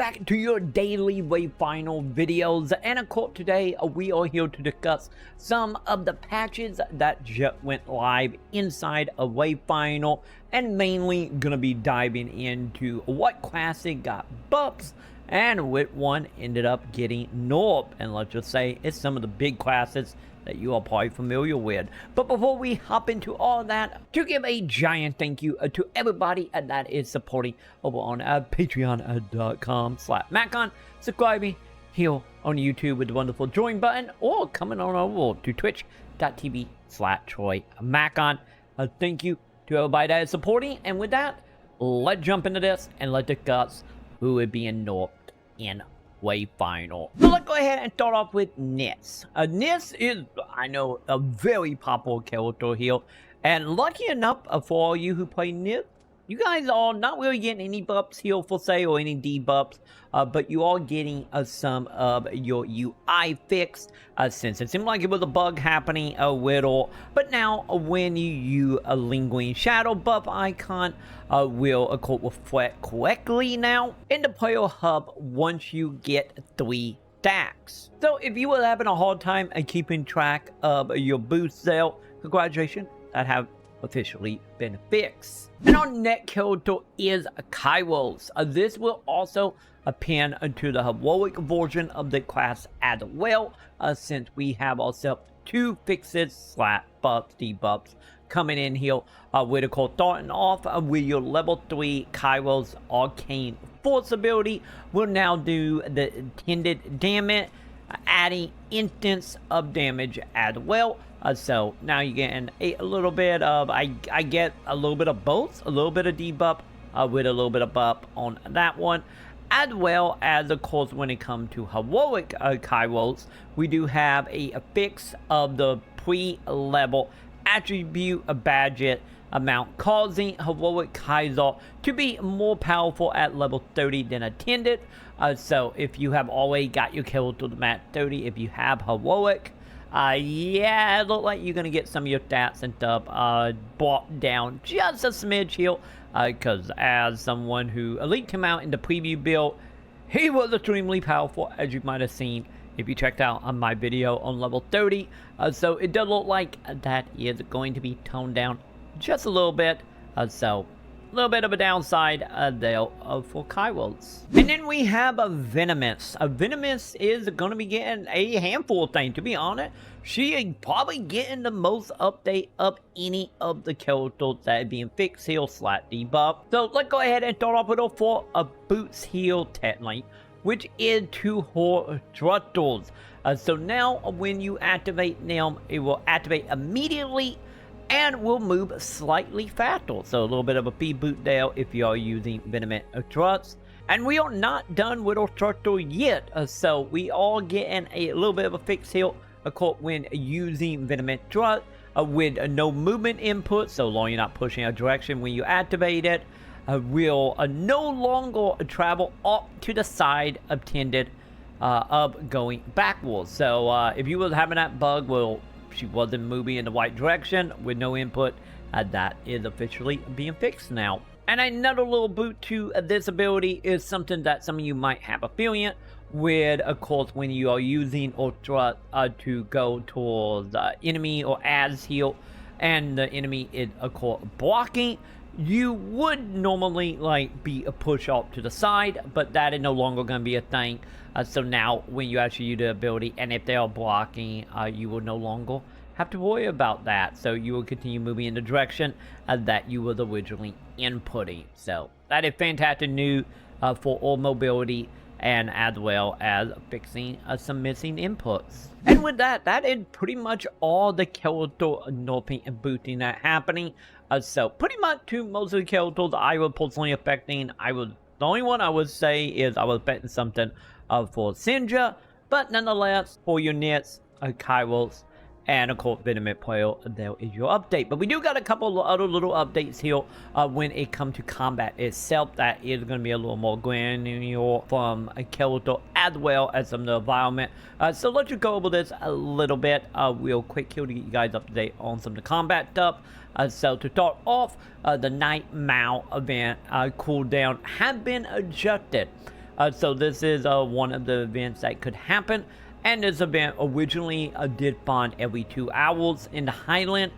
back to your daily Wayfinder videos, and of course today we are here to discuss some of the patches that just went live inside of Wayfinder, and mainly gonna be diving into what classic got buffs and which one ended up getting nerfed. And let's just say it's some of the big classes that you are probably familiar with. But before we hop into all that, to give a giant thank you to everybody that is supporting over on patreon.com/Maconn, subscribing here on YouTube with the wonderful join button, or coming on over to twitch.tv/TroyMaconn. Thank you to everybody that is supporting, and with that, let's jump into this and let's discuss who is being nerfed in Wayfinder. So let's go ahead and start off with Nis. Nis is, I know, a very popular character here, and lucky enough for all you who play Nis, you guys are not really getting any buffs here for say, or any debuffs, but you are getting some of your UI fixed, since it seemed like it was a bug happening a little, but now when you use a lingering shadow buff icon, will of course reflect correctly now in the player hub once you get 3 stacks. So if you were having a hard time keeping track of your boost there, congratulations, that have officially been fixed. And our next character is Kayle. This will also append to the heroic version of the class as well, since we have ourselves 2 fixes / buffs, debuffs coming in here, with a course starting off with your level 3 Kayle's arcane force ability will now do the intended damage, adding instance of damage as well. So now you're getting a little bit of, I get a little bit of both, a little bit of debuff with a little bit of buff on that one, as well as of course when it comes to heroic Kayle, we do have a fix of the pre-level attribute budget amount, causing heroic Kayle to be more powerful at level 30 than intended. So if you have already got your character to match 30, if you have heroic, yeah, it looks like you're gonna get some of your stats and stuff brought down just a smidge here, because as someone who elite came out in the preview build, he was extremely powerful, as you might have seen if you checked out on my video on level 30. So it does look like that is going to be toned down just a little bit, so a little bit of a downside there for Kayle. And then we have a Venomous. Venomous is going to be getting a handful of things, to be honest. She is probably getting the most update of any of the characters that are being fixed, heal, / debuff. So let's go ahead and start off with her for a boots heal technique, which is to her thrusters. So now when you activate them, it will activate immediately and will move slightly faster. So a little bit of a speed boot there if you are using Venomous thrust. And we are not done with our thruster yet. So we are getting a little bit of a fix here, of course, when using Venomous thrust with no movement input. So long you're not pushing a direction when you activate it, will no longer travel up to the side intended of going backwards. So if you were having that bug, well, she wasn't moving in the right direction with no input, that is officially being fixed now. And another little boot to this ability is something that some of you might have a feeling with, of course, when you are using Ultra to go towards the enemy or as heal, and the enemy is of course blocking, you would normally like be a push off to the side, but that is no longer going to be a thing. So now when you actually use the ability, and if they are blocking, you will no longer have to worry about that. So you will continue moving in the direction that you was originally inputting. So that is fantastic news for all mobility, and as well as fixing some missing inputs. And with that, that is pretty much all the character nerfing and boosting that happening. So pretty much to most of the characters I was personally affecting, the only one I would say is I was affecting something for Sinja, but nonetheless for your Nis, Kayle, and of course Venomous player, there is your update. But we do got a couple of other little updates here when it comes to combat itself that is going to be a little more granular from a character as well as some of the environment. So let's just go over this a little bit real quick here to get you guys up to date on some of the combat stuff. So to start off, the Night Mao event cooldown have been adjusted. So this is one of the events that could happen. And this event originally did spawn every 2 hours in the Highland.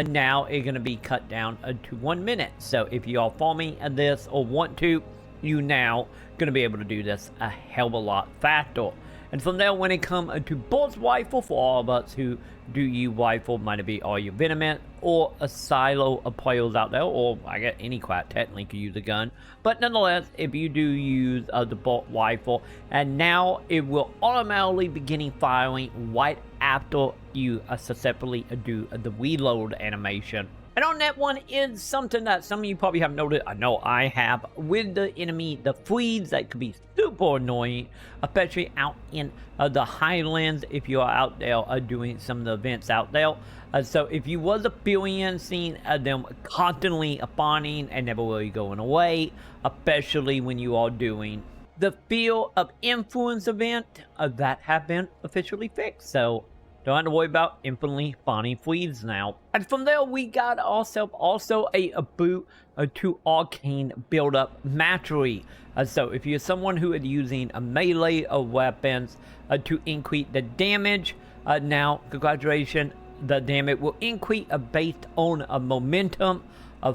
Now it's going to be cut down to 1 minute. So if you are farming this or want to, you now going to be able to do this a hell of a lot faster. And from there, when it comes to boss rifle, for all of us who do use rifle, might it be all your Venomous or a silo of players out there, or I guess any crap technically could use a gun. But nonetheless, if you do use the bolt rifle, and now it will automatically begin firing right after you successfully do the reload animation. And on that one is something that some of you probably have noted. I know I have, with the enemy, the freeze that could be super annoying, especially out in the Highlands if you are out there doing some of the events out there. So if you was experiencing them constantly spawning and never really going away, especially when you are doing the Field of Influence event, that have been officially fixed. So don't have to worry about infinitely spawning fleas now. And from there, we got ourselves also a boot to arcane build-up mastery. So if you're someone who is using a melee of weapons to increase the damage, now, congratulations, the damage will increase based on a momentum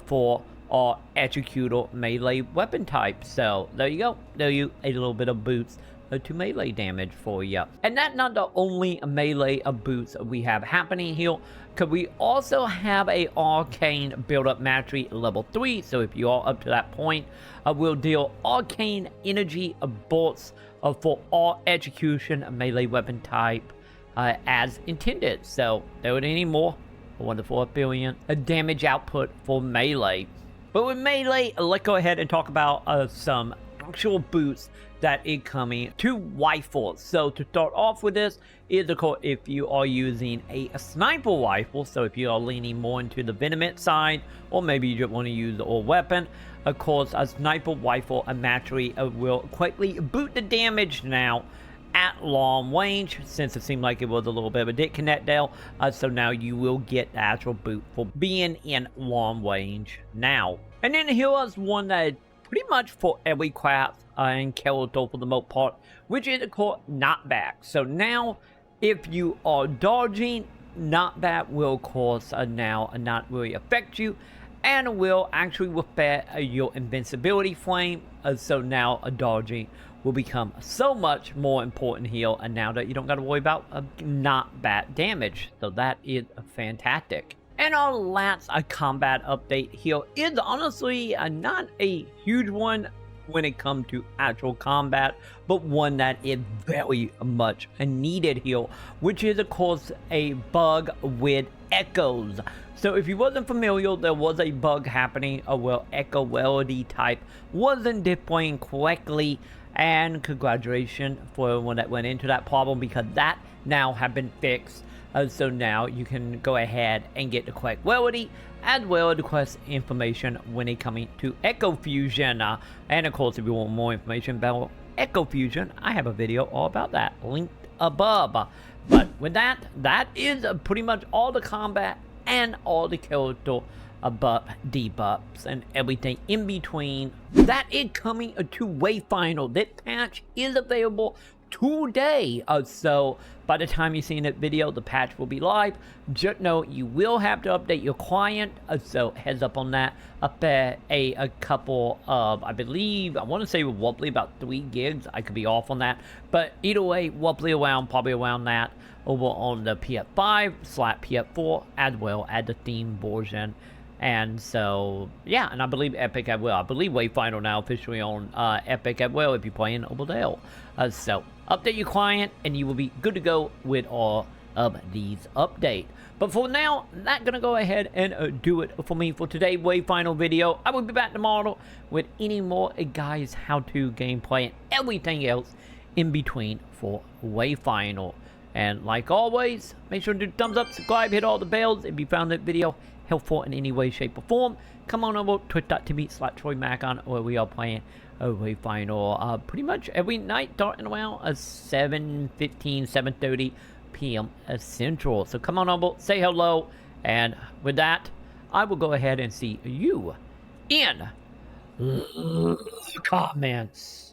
for our executor melee weapon type. So there you go. There you a little bit of boots to melee damage for you. And that's not the only melee boots we have happening here, because we also have a arcane build-up mastery level 3. So if you are up to that point, we'll deal arcane energy bolts for all execution melee weapon type as intended. So there would any more a wonderful experience, a damage output for melee. But with melee, let's go ahead and talk about some actual boots that is coming to rifles. So to start off with this is, of course, if you are using a sniper rifle, so if you are leaning more into the Venomous side, or maybe you just want to use the old weapon, of course, a sniper rifle mastery will quickly boot the damage now at long range, since it seemed like it was a little bit of a disconnect there. So now you will get the actual boot for being in long range now. And then here's one that pretty much for every craft and character for the most part, which is called knockback. So now, if you are dodging, knockback will, of course, now not really affect you, and will actually respect your invincibility frame. So now dodging will become so much more important here, and now that you don't got to worry about knockback damage. So that is fantastic. And our last combat update here is honestly not a huge one when it comes to actual combat, but one that is very much needed here, which is, of course, a bug with echoes. So if you wasn't familiar, there was a bug happening where echo rarity type wasn't displaying correctly, and congratulations for everyone that went into that problem, because that now have been fixed. So now you can go ahead and get the correct rarity, as well as the correct information when it coming to Echo Fusion. And of course, if you want more information about Echo Fusion, I have a video all about that linked above. But with that, that is pretty much all the combat and all the character buff, debuffs, and everything in between. That is coming to Wayfinder. This patch is available today. So by the time you're seeing that video, the patch will be live. Just know you will have to update your client, so heads up on that. Up at a couple of, I believe, I want to say roughly about 3 gigs. I could be off on that, but either way, roughly around, probably around that, over on the PS5/PS4, as well as the Steam version. And so, yeah, and I believe Epic as well. I believe Wayfinder now officially on Epic as well if you're playing over there. So, update your client and you will be good to go with all of these updates. But for now, that's going to go ahead and do it for me for today's Wayfinder video. I will be back tomorrow with any more guys how-to gameplay and everything else in between for Wayfinder. And like always, make sure to do thumbs up, subscribe, hit all the bells if you found that video helpful in any way, shape, or form. Come on over to twitch.tv/Maconn, where we are playing Wayfinder pretty much every night, starting around 7:15, 7:30 p.m. Central. So come on over, say hello, and with that, I will go ahead and see you in comments.